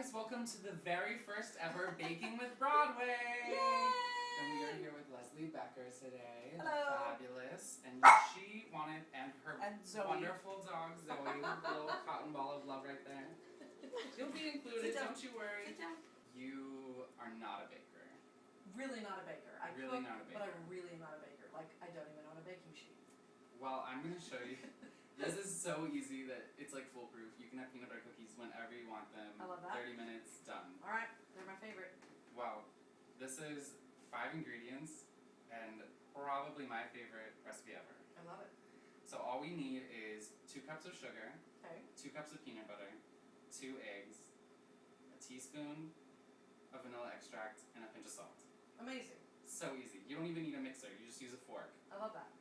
guys, welcome to the very first ever Baking with Broadway! Yay! And we are here with Leslie Becker today. Hello! Fabulous. And she wanted, and her Zoe. wonderful dog Zoe, little cotton ball of love right there. You'll be included, don't you worry. Sit down. You are not a baker. Really not a baker. I Really cook, not a but baker. I'm really not a baker. Like, I don't even own a baking sheet. Well, I'm going to show you. This is so easy that it's like foolproof. You can have peanut butter cookies whenever you want them. I love that. 30 minutes, done. Alright, they're my favorite. Well, this is 5 ingredients and probably my favorite recipe ever. I love it. So all we need is 2 cups of sugar, Okay. 2 cups of peanut butter, 2 eggs, a teaspoon of vanilla extract, and a pinch of salt. Amazing. So easy. You don't even need a mixer. You just use a fork. I love that.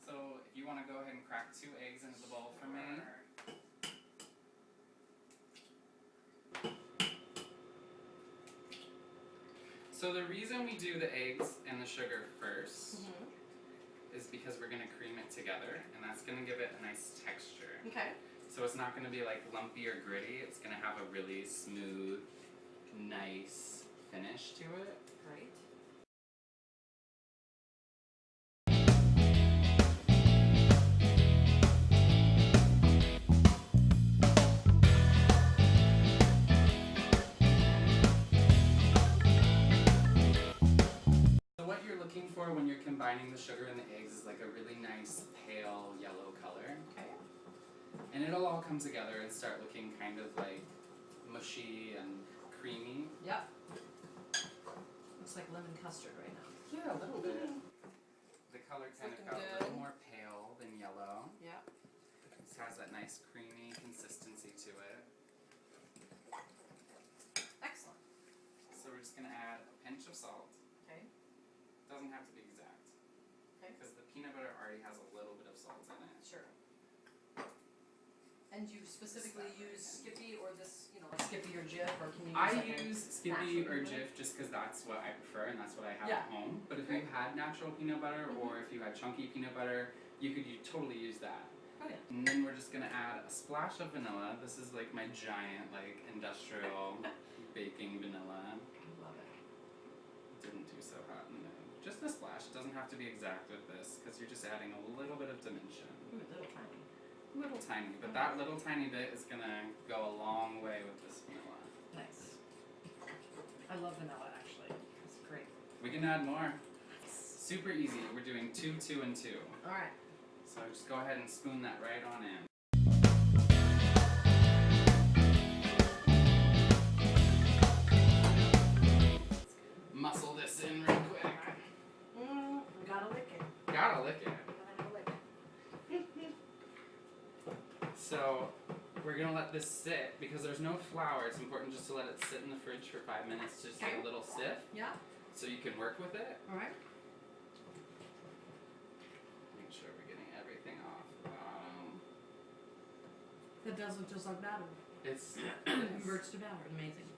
So if you want to go ahead and crack 2 eggs into the bowl for me. So the reason we do the eggs and the sugar first is because we're going to cream it together, and that's going to give it a nice texture. Okay. So it's not going to be like lumpy or gritty. It's going to have a really smooth, nice finish to it. Great. For when you're combining the sugar and the eggs is like a really nice pale yellow color. Okay. And it'll all come together and start looking kind of like mushy and creamy. Yep. Looks like lemon custard right now. Yeah, a little bit. The color kind of looking got a good. little more pale than yellow. Yep. This has that nice creamy consistency to it. Excellent. So we're just going to add a pinch of salt. Okay. Doesn't have to be exact. Okay. Because the peanut butter already has a little bit of salt in it. Sure. And you specifically use Skippy or this, like Skippy or Jif, or can you use I like use Skippy or Jif just because that's what I prefer and that's what I have at home. But if you had natural peanut butter or if you had chunky peanut butter, you could totally use that. Oh yeah. And then we're just going to add a splash of vanilla. This is like my giant industrial baking vanilla. I love it. Didn't do so hot in there. Just a splash. It doesn't have to be exact with this because you're just adding a little bit of dimension. Ooh, a little tiny. Little tiny, but that little tiny bit is going to go a long way with this vanilla. Nice. I love vanilla actually. It's great. We can add more. Super easy. We're doing 2, 2, and 2. Alright. So just go ahead and spoon that right on in. Muscle this in real quick. Gotta lick it. Gotta lick it. Gotta lick it. So we're gonna let this sit because there's no flour. It's important just to let it sit in the fridge for 5 minutes to just get a little stiff. Yeah. So you can work with it. Alright. Make sure we're getting everything off the bottom. It does look just like batter. It Converts to batter. Amazing.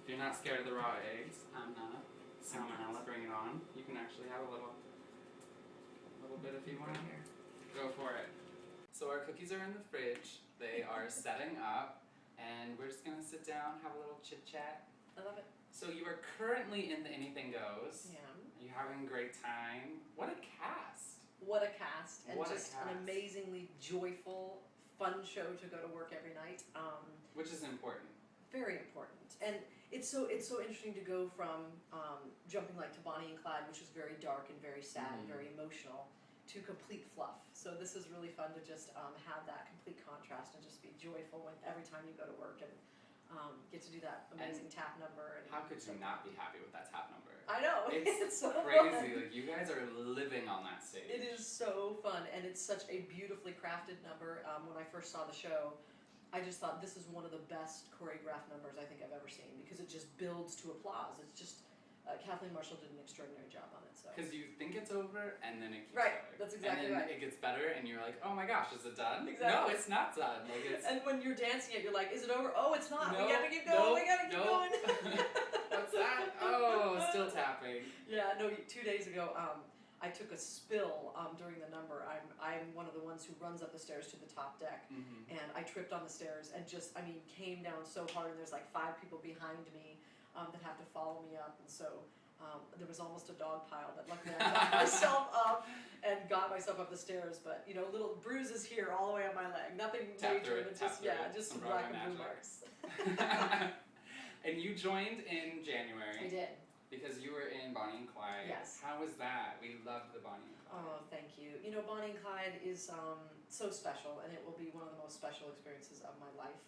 If you're not scared of the raw eggs, I'm not. Salmonella, bring it on. You can actually have a little bit if you want. Right here. Go for it. So our cookies are in the fridge. They are setting up, and we're just gonna sit down, have a little chit chat. I love it. So you are currently in the Anything Goes. Yeah. Are you having a great time? What a cast! What a cast, and What a just an cast. amazingly joyful, fun show to go to work every night. Which is important. Very important, and it's so interesting to go from jumping like to Bonnie and Clyde, which is very dark and very sad and very emotional, to complete fluff. So this is really fun to just have that complete contrast and just be joyful when every time you go to work and get to do that amazing tap number. And How could you not be happy with that tap number? I know, It's so crazy. fun. Like you guys are living on that stage. It is so fun, and it's such a beautifully crafted number. When I first saw the show, I just thought this is one of the best choreographed numbers I think I've ever seen because it just builds to applause. It's just, Kathleen Marshall did an extraordinary job on it. So. Because you think it's over, and then it keeps Right, going. that's exactly and then right. it gets better, and you're like, oh my gosh, is it done? Exactly. No, it's not done. Like it's. And when you're dancing it, you're like, is it over? Oh, it's not. No, We gotta keep going. no, We gotta keep no. going. What's that? Oh, still tapping. Yeah, no, 2 days ago, I took a spill during the number. I'm one of the ones who runs up the stairs to the top deck, and I tripped on the stairs and just, I mean, came down so hard, and there's like 5 people behind me that have to follow me up, and so there was almost a dog pile, but luckily I got myself up and got myself up the stairs, but you know, little bruises here all the way on my leg, nothing major, but just, just some black and blue marks. And you joined in January. I did. Because you were in Bonnie and Clyde. Yes. How was that? We loved the Bonnie and Clyde. Oh, thank you. You know, Bonnie and Clyde is so special, and it will be one of the most special experiences of my life.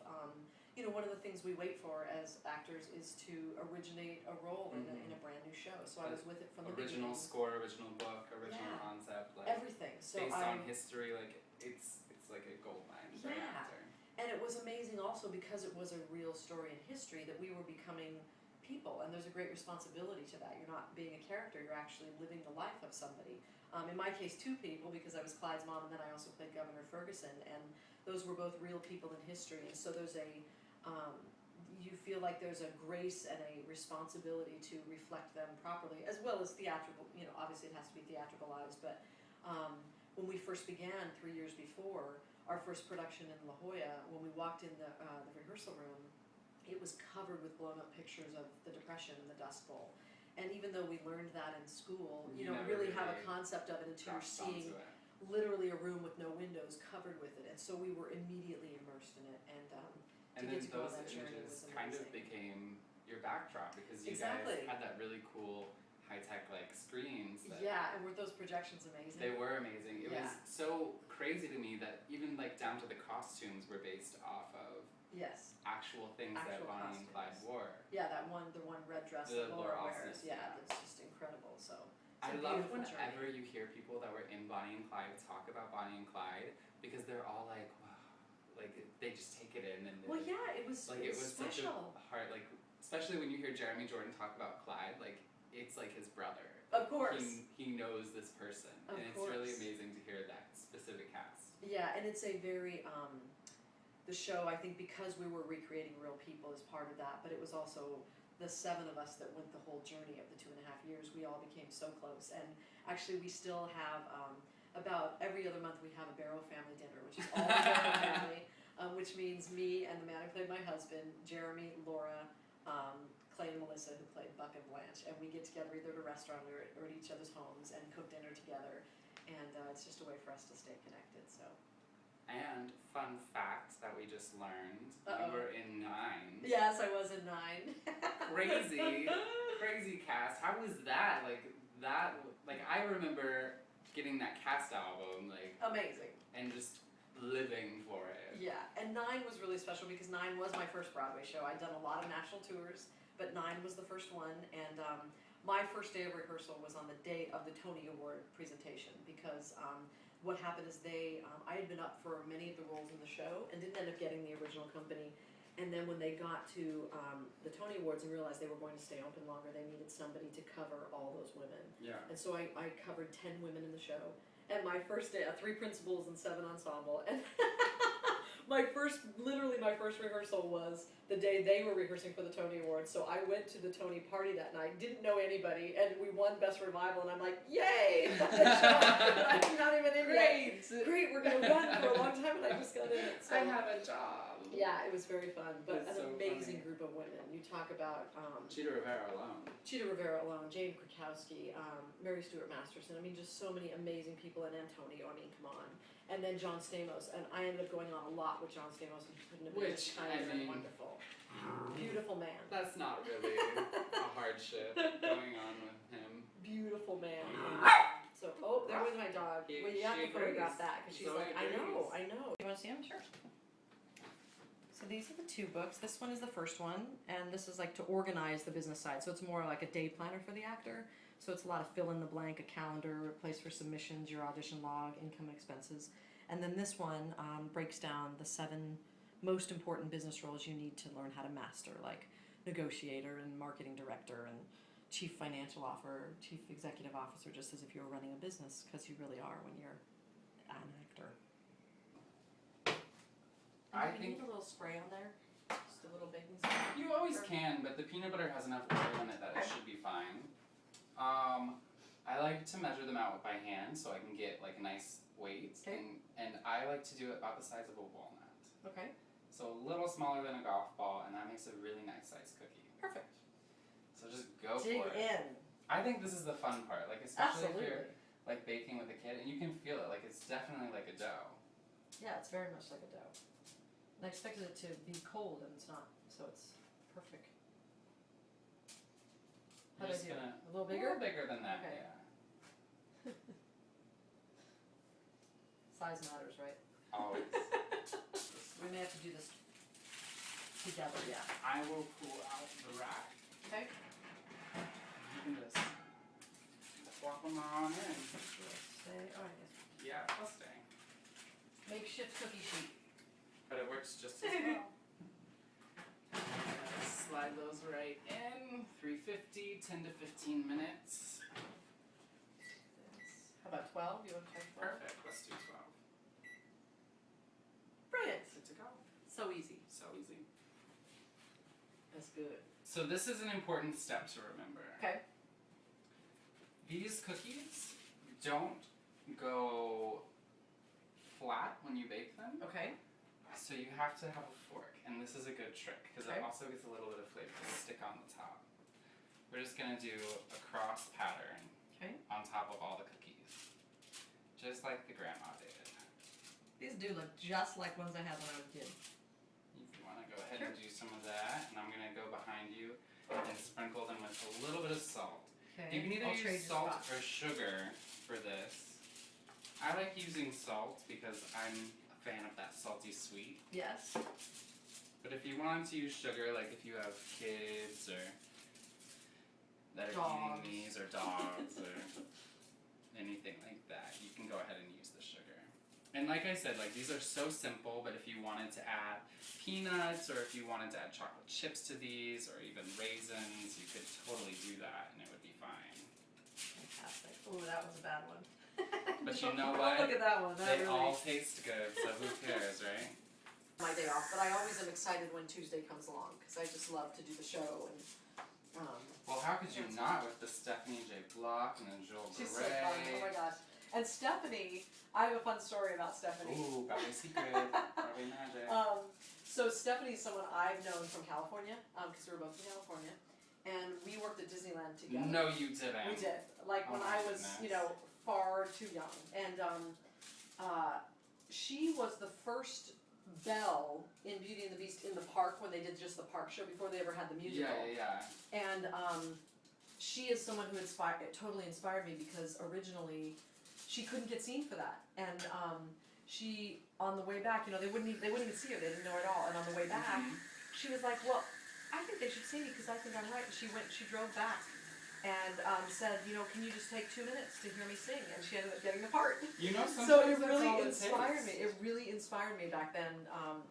You know, one of the things we wait for as actors is to originate a role in a brand new show. So I was with it from the beginning. Original score, original book, original concept, like everything. So based on history, like it's like a gold mine for an actor. And it was amazing also because it was a real story in history that we were becoming people, and there's a great responsibility to that. You're not being a character, you're actually living the life of somebody. In my case, 2 people, because I was Clyde's mom, and then I also played Governor Ferguson, and those were both real people in history, and so there's a, you feel like there's a grace and a responsibility to reflect them properly, as well as theatrical, you know, obviously it has to be theatricalized, but when we first began 3 years before, our first production in La Jolla, when we walked in the rehearsal room, it was covered with blown up pictures of the Depression and the Dust Bowl. And even though we learned that in school, you don't really have a concept of it until you're seeing literally a room with no windows covered with it. And so we were immediately immersed in it. And then those images kind of became your backdrop because you guys had that really cool high-tech like screens. And weren't those projections amazing? They were amazing. It was so crazy to me that even like down to the costumes were based off of actual things that Bonnie and Clyde wore. Yeah, the one red dress that Laura wears. That's just incredible. So I love whenever you hear people that were in Bonnie and Clyde talk about Bonnie and Clyde because they're all like, wow, like they just take it in and it was like it was special. Such a hard, like especially when you hear Jeremy Jordan talk about Clyde, like it's like his brother. Of course. He knows this person, and it's really amazing to hear that specific cast. Yeah, and it's a very the show, I think, because we were recreating real people is part of that, but it was also the 7 of us that went the whole journey of the 2.5 years. We all became so close, and actually we still have about every other month we have a Barrow family dinner, which is all the Barrow family, which means me and the man who played my husband, Jeremy, Laura, Clay and Melissa, who played Buck and Blanche, and we get together either at a restaurant or at each other's homes and cook dinner together, and it's just a way for us to stay connected. So. And fun fact that we just learned, you were in 9. Yes, I was in 9. Crazy cast. How was that? Like I remember getting that cast album, like amazing, and just living for it. Yeah, and 9 was really special because 9 was my first Broadway show. I'd done a lot of national tours, but 9 was the first one, and my first day of rehearsal was on the day of the Tony Award presentation because what happened is I had been up for many of the roles in the show and didn't end up getting the original company. And then when they got to the Tony Awards and realized they were going to stay open longer, they needed somebody to cover all those women. Yeah. And so I covered 10 women in the show. And my first day, 3 principals and 7 ensemble. And my first rehearsal was the day they were rehearsing for the Tony Awards. So I went to the Tony party that night, didn't know anybody, and we won Best Revival, and I'm like, yay! I'm not even in yet. Great, we're going to run for a long time, and I just got in it. So. I have a job. Yeah, it was very fun, but an amazing group of women. You talk about... Cheetah Rivera alone, Jane Krakowski, Mary Stuart Masterson. I mean, just so many amazing people, and Antonio, I mean, come on. And then John Stamos, and I ended up going on a lot with John Stamos, and he couldn't have been kind and wonderful. Beautiful man. That's not really a hardship going on with him. Beautiful man. So, there was my dog. Well, you have to photograph that, because she's like, I know. You want to see him? Sure. So these are the 2 books. This one is the first one, and this is like to organize the business side. So it's more like a day planner for the actor. So it's a lot of fill in the blank, a calendar, a place for submissions, your audition log, income and expenses. And then this one breaks down the 7 most important business roles you need to learn how to master, like negotiator and marketing director and chief financial officer, chief executive officer, just as if you were running a business, because you really are when you're an actor. I think you need a little spray on there, just a little baking soda. You always can, but the peanut butter has enough oil in it that it should be fine. I I like to measure them out by hand so I can get like a nice weight. Okay. And I like to do it about the size of a walnut. Okay. So a little smaller than a golf ball, and that makes a really nice sized cookie. Perfect. So just go Dig for it. in. I think this is the fun part, like especially Absolutely. if you're like baking with a kid, and you can feel it, like it's definitely like a dough. Yeah, it's very much like a dough. And I expected it to be cold, and it's not, so it's perfect. How You're do I just do? gonna A little bigger? A little bigger than that, Okay. yeah. Size matters, right? Always. We may have to do this together, yeah. I will pull out the rack. Okay. You can just swap them on in. Stay, oh, I guess. Yeah, they'll stay. Makeshift cookie sheet. But it works just as well. Slide those right in. 350, 10 to 15 minutes. How about 12? You want to try 12? Perfect. Let's do 12. Brilliant. Good to go. So easy. So easy. That's good. So this is an important step to remember. Okay. These cookies don't go flat when you bake them. Okay. So you have to have a fork, and this is a good trick because Okay. it also gets a little bit of flavor to stick on the top. We're just gonna do a cross pattern Okay. on top of all the cookies, just like the grandma did. These do look just like ones I had when I was a kid. If you want to go ahead and do some of that, and I'm gonna go behind you and sprinkle them with a little bit of salt. Okay. You can either I'll trade use your salt spot. or sugar for this. I like using salt because I'm a fan of that salty sweet. Yes. But if you wanted to use sugar, like if you have kids or that are Dogs. eating these or dogs or anything like that, you can go ahead and use the sugar. And like I said, like these are so simple, but if you wanted to add peanuts or if you wanted to add chocolate chips to these or even raisins, you could totally do that and it would be fine. Fantastic. Ooh, that was a bad one. But you know Don't what? look at that one. That They really... all taste good, so who cares, right? My day off, but I always am excited when Tuesday comes along because I just love to do the show and. Well, how could you not with the Stephanie J. Block and the Joel She's so fun. Oh my gosh. And Stephanie, I have a fun story about Stephanie. Ooh, Broadway secret, Broadway magic. So Stephanie's someone I've known from California, because we were both from California, and we worked at Disneyland together. No, you didn't. We did. Like Oh when my I was, goodness. far too young. And she was the first Belle in Beauty and the Beast in the park when they did just the park show before they ever had the musical. Yeah. And she is someone who totally inspired me because originally she couldn't get seen for that. And she, on the way back, they wouldn't even see her. They didn't know her at all. And on the way back, she was like, well, I think they should see me because I think I'm right. And she drove back and said, can you just take 2 minutes to hear me sing? And she ended up getting the part. Sometimes So it that's really all inspired me. takes. It really inspired me back then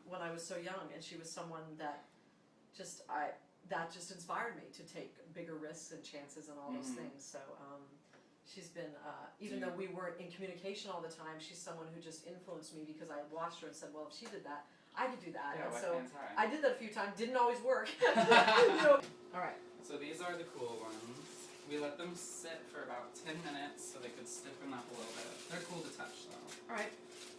when I was so young. And she was someone that just inspired me to take bigger risks and chances and all those things. So she's been, even though we weren't in communication all the time, she's someone who just influenced me because I watched her and said, well, if she did that, I could do that. Yeah, and what so can't I did that a few times. Didn't always work. All right. So these are the cool ones. We let them sit for about 10 minutes so they could stiffen up a little bit. They're cool to touch though. All right.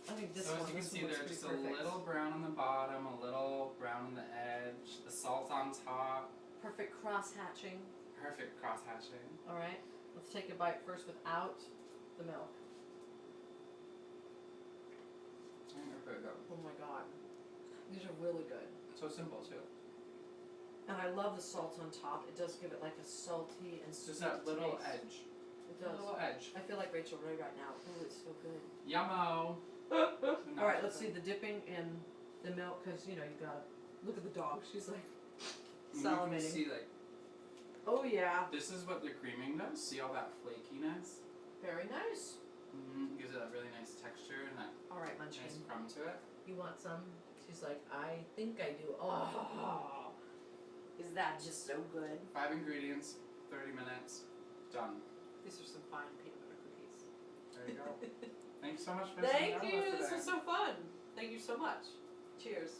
I think this So one. as you can this see, one looks they're pretty just perfect. a little brown on the bottom, a little brown on the edge, the salt on top. Perfect cross hatching. Perfect cross hatching. All right. Let's take a bite first without the milk. Very good. Oh my god. These are really good. So simple too. And I love the salt on top. It does give it like a salty and sweet Just that little taste. edge. It A does. little edge. I feel like Rachel Ray right now. Ooh, it's so good. Yummo. All right, let's see the dipping in the milk because you gotta look at the dog. She's like You can salivating. see like Oh yeah. this is what the creaming does. See all that flakiness? Very nice. Gives it a really nice texture and that All right, nice Munchkin. crumb to it. You want some? She's like, I think I do. Oh, is that just so good? 5 ingredients, 30 minutes, done. These are some fine peanut butter cookies. There you go. Thanks so much for sitting Thank down with you. us This today. was so fun. Thank you so much. Cheers.